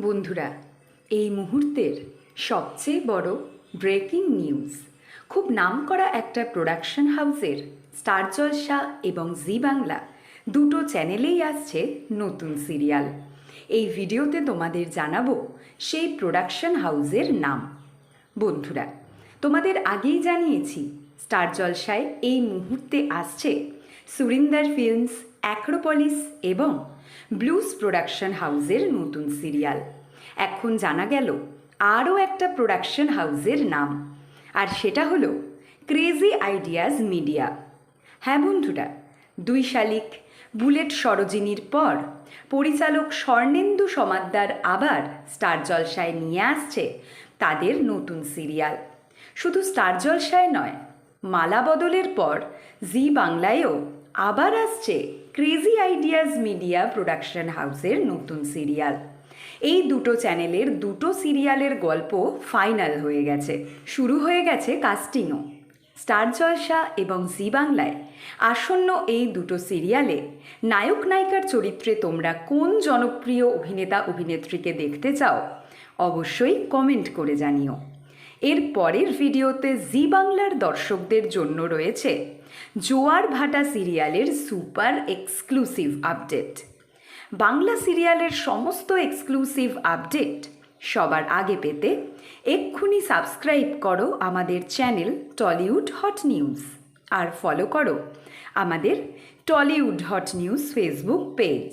বন্ধুরা, এই মুহূর্তের সবচেয়ে বড় ব্রেকিং নিউজ, খুব নামকরা একটা প্রোডাকশন হাউসের স্টার জলসা এবং জি বাংলা দুটো চ্যানেলেই আসছে নতুন সিরিয়াল। এই ভিডিওতে তোমাদের জানাবো সেই প্রোডাকশন হাউসের নাম। বন্ধুরা, তোমাদের আগেই জানিয়েছি স্টার জলসায় এই মুহূর্তে আসছে সুরিন্দর ফিল্মস, অ্যাক্রোপলিস এবং ব্লুজ প্রোডাকশন হাউসের নতুন সিরিয়াল। এখন জানা গেল আরও একটা প্রোডাকশন হাউসের নাম, আর সেটা হলো ক্রেজি আইডিয়াজ মিডিয়া। হ্যাঁ বন্ধুরা, 2 শালিক বুলেট সরোজিনীর পর পরিচালক স্বর্ণেন্দু সমাদ্দার আবার স্টার জলসায় নিয়ে আসছে তাদের নতুন সিরিয়াল। শুধু স্টার জলসায় নয়, মালা বদলের পর জি বাংলায়ও আবার আসছে ক্রেজি আইডিয়াজ মিডিয়া প্রোডাকশন হাউসের নতুন সিরিয়াল। এই দুটো চ্যানেলের দুটো সিরিয়ালের গল্প ফাইনাল হয়ে গেছে, শুরু হয়ে গেছে কাস্টিংও। স্টার জলসা এবং জি বাংলায় আসন্ন এই দুটো সিরিয়ালে নায়ক নায়িকার চরিত্রে তোমরা কোন জনপ্রিয় অভিনেতা অভিনেত্রীকে দেখতে চাও অবশ্যই কমেন্ট করে জানিও। এর পরের ভিডিওতে জি বাংলার দর্শকদের জন্য রয়েছে জোয়ার ভাটা সিরিয়ালের সুপার এক্সক্লুসিভ আপডেট। বাংলা সিরিয়ালের সমস্ত এক্সক্লুসিভ আপডেট সবার আগে পেতে এক্ষুনি সাবস্ক্রাইব করো আমাদের চ্যানেল টলিউড হট নিউজ, আর ফলো করো আমাদের Tollywood hot news Facebook page.